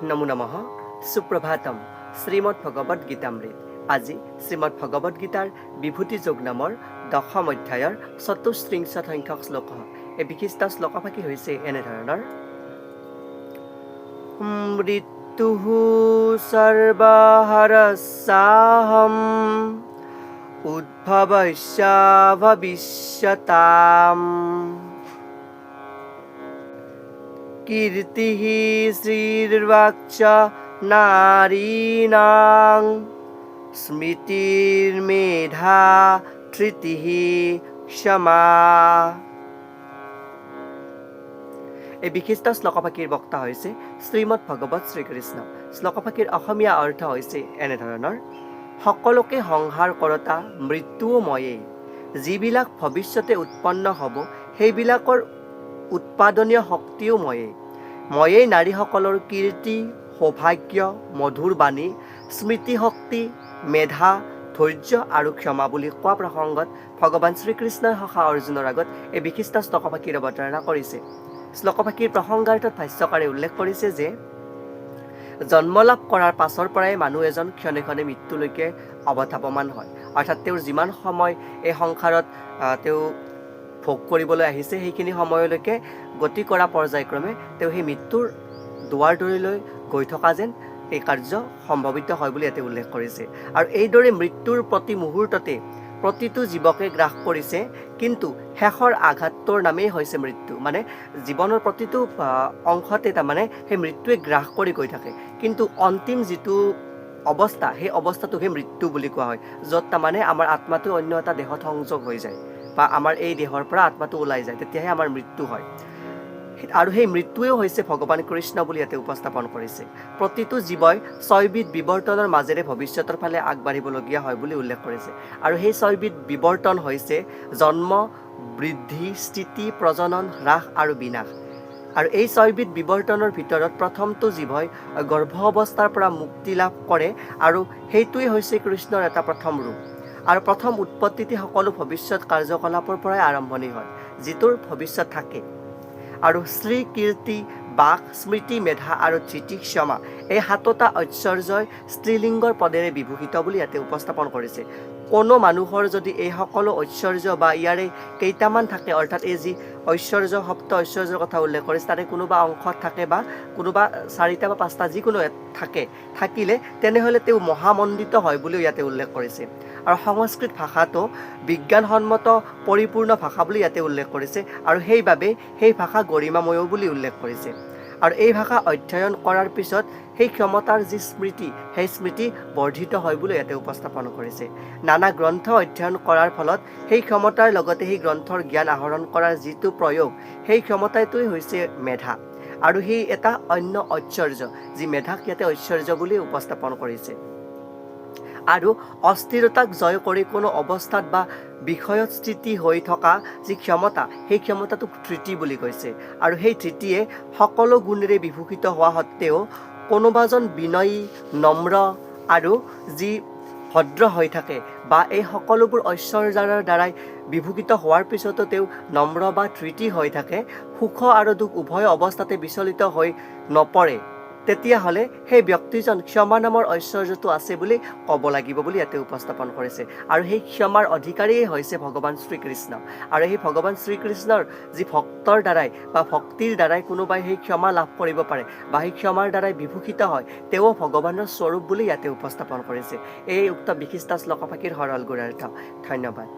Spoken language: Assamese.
নমো নমঃ সুপ্ৰভাতম শ্ৰীমদ ভগৱদ গীতামৃত। আজি শ্ৰীমদ ভগৱদ গীতাৰ বিভূতি যোগ নামৰ দশম অধ্যায়ৰ ৪৩ সংখ্যক শ্লোক। এই বিশিষ্ট শ্লোকফাকি হৈছে এনেধৰণৰ: মৃত্যুঃ সৰ্বহৰস্যাহম উদ্ভৱস্য ভবিষ্যতাম কীৰ্তিঃ শ্ৰীৰ্বাক্চ নাৰীণাং স্মৃতিৰ্মেধা ধৃতিঃ ক্ষমা। এই বিশিষ্ট শ্লোকফাকিৰ বক্তা হৈছে শ্ৰীমদ ভগৱত শ্ৰীকৃষ্ণ। শ্লোকফাকিৰ অসমীয়া অৰ্থ হৈছে এনেধৰণৰ: সকলোকে সংহাৰ কৰোতা মৃত্যুও ময়েই, যিবিলাক ভৱিষ্যতে উৎপন্ন হ'ব সেইবিলাকৰ উৎপাদনীয় শক্তিও ময়েই। ময়েই নাৰীসকলৰ কীৰ্তি, সৌভাগ্য, মধুৰ বাণী, স্মৃতিশক্তি, মেধা, ধৈৰ্য আৰু ক্ষমা বুলি কোৱা প্ৰসংগত ভগৱান শ্ৰীকৃষ্ণই সখা অৰ্জুনৰ আগত এই বিশিষ্ট শ্লোকফাকিৰ অৱতাৰণা কৰিছে। শ্লোকফাকিৰ প্ৰসংগাৰ্থত ভাষ্যকাৰে উল্লেখ কৰিছে যে জন্ম লাভ কৰাৰ পাছৰ পৰাই মানুহ এজন ক্ষণে ক্ষণে মৃত্যুলৈকে অৱধাৱমান হয়। অৰ্থাৎ তেওঁৰ যিমান সময় এই সংসাৰত তেওঁ ভোগ কৰিবলৈ আহিছে সেইখিনি সময়লৈকে গতি কৰা পৰ্যায়ক্ৰমে তেওঁ সেই মৃত্যুৰ দুৱাৰ দৰিলৈ গৈ থকা যেন এই কাৰ্য সম্ভৱিত হয় বুলি ইয়াতে উল্লেখ কৰিছে। আৰু এইদৰে মৃত্যুৰ প্ৰতি মুহূৰ্ততে প্ৰতিটো জীৱকে গ্ৰাস কৰিছে, কিন্তু শেষৰ আঘাতটোৰ নামেই হৈছে মৃত্যু। মানে জীৱনৰ প্ৰতিটো অংশতে তাৰমানে সেই মৃত্যুৱে গ্ৰাস কৰি গৈ থাকে, কিন্তু অন্তিম যিটো অৱস্থা সেই অৱস্থাটোকহে মৃত্যু বুলি কোৱা হয়, য'ত তাৰমানে আমাৰ আত্মাটো অন্য এটা দেহত সংযোগ হৈ যায় বা আমাৰ এই দেহৰ পৰা আত্মাটো ওলাই যায়, তেতিয়াহে আমাৰ মৃত্যু হয়। আৰু সেই মৃত্যুৱেও হৈছে ভগৱান কৃষ্ণ বুলি ইয়াতে উপস্থাপন কৰিছে। প্ৰতিটো জীৱই ৬বিধ বিৱৰ্তনৰ মাজেৰে ভৱিষ্যতৰ ফালে আগবাঢ়িবলগীয়া হয় বুলি উল্লেখ কৰিছে। আৰু সেই ৬বিধ বিৱৰ্তন হৈছে জন্ম, বৃদ্ধি, স্থিতি, প্ৰজনন, হ্ৰাস আৰু বিনাশ। আৰু এই ৬বিধ বিৱৰ্তনৰ ভিতৰত প্ৰথমটো জীৱই গৰ্ভ অৱস্থাৰ পৰা মুক্তি লাভ কৰে, আৰু সেইটোৱে হৈছে কৃষ্ণৰ এটা প্ৰথম ৰূপ। আৰু প্ৰথম উৎপত্তিতে সকলো ভৱিষ্যত কাৰ্যকলাপৰ পৰাই আৰম্ভণি হয়, যিটোৰ ভৱিষ্যত থাকে। আৰু শ্ৰী, কীৰ্তি, বাক, স্মৃতি, মেধা আৰু ধৃতি, ক্ষমা এই ৭টা ঐশ্বৰ্যই স্ত্ৰীলিংগৰ পদেৰে বিভূষিত বুলি ইয়াতে উপস্থাপন কৰিছে। কোনো মানুহৰ যদি এই সকলো ঐশ্বৰ্য বা ইয়াৰে কেইটামান থাকে, অৰ্থাৎ এই যি ঐশ্বৰ্য, সপ্ত ঐশ্বৰ্যৰ কথা উল্লেখ কৰিছে, তাৰে কোনোবা অংশত থাকে বা কোনোবা ৪টা বা ৫টা যিকোনো থাকিলে তেনেহ'লে তেওঁ মহামণ্ডিত হয় বুলিও ইয়াতে উল্লেখ কৰিছে। আৰু সংস্কৃত ভাষাটো বিজ্ঞানসন্মত পৰিপূৰ্ণ ভাষা বুলি ইয়াতে উল্লেখ কৰিছে, আৰু সেইবাবে সেই ভাষা গৰিমাময় বুলি উল্লেখ কৰিছে। আৰু এই ভাষা অধ্যয়ন কৰাৰ পিছত সেই ক্ষমতাৰ যি স্মৃতি, সেই স্মৃতি বৰ্ধিত হয় বুলি ইয়াতে উপস্থাপন কৰিছে। নানা গ্ৰন্থ অধ্যয়ন কৰাৰ ফলত সেই ক্ষমতাৰ লগতে সেই গ্ৰন্থৰ জ্ঞান আহৰণ কৰাৰ যিটো প্ৰয়োগ, সেই ক্ষমতাটোৱেই হৈছে মেধা। আৰু সেই এটা অন্য ঐশ্বৰ্য, যি মেধাক ইয়াতে ঐশ্বৰ্য বুলি উপস্থাপন কৰিছে। আৰু অস্থিৰতাক জয় কৰি কোনো অৱস্থাত বা বিষয়ত স্থিতি হৈ থকা যি ক্ষমতা, সেই ক্ষমতাটোক ধৃতি বুলি কৈছে। আৰু সেই ধৃতিয়ে সকলো গুণেৰে বিভূষিত হোৱা সত্ত্বেও কোনোবাজন বিনয়ী, নম্ৰ আৰু যি ভদ্ৰ হৈ থাকে বা এই সকলোবোৰ ঐশ্বৰ্যৰ দ্বাৰাই বিভূষিত হোৱাৰ পিছতো তেওঁ নম্ৰ বা ধৃতি হৈ থাকে, সুখ আৰু দুখ উভয় অৱস্থাতে বিচলিত হৈ নপৰে, তেতিয়াহ'লে সেই ব্যক্তিজন ক্ষমা নামৰ ঐশ্বৰ্যটো আছে বুলি ক'ব লাগিব বুলি ইয়াতে উপস্থাপন কৰিছে। আৰু সেই ক্ষমাৰ অধিকাৰীয়ে হৈছে ভগৱান শ্ৰীকৃষ্ণ। আৰু সেই ভগৱান শ্ৰীকৃষ্ণৰ যি ভক্তৰ দ্বাৰাই বা ভক্তিৰ দ্বাৰাই কোনোবাই সেই ক্ষমা লাভ কৰিব পাৰে বা সেই ক্ষমাৰ দ্বাৰাই বিভূষিত হয়, তেওঁ ভগৱানৰ স্বৰূপ বুলি ইয়াতে উপস্থাপন কৰিছে। এই উক্ত বিশিষ্ট শ্লোকফাকিৰ সৰল গুণাৰ্থ। ধন্যবাদ।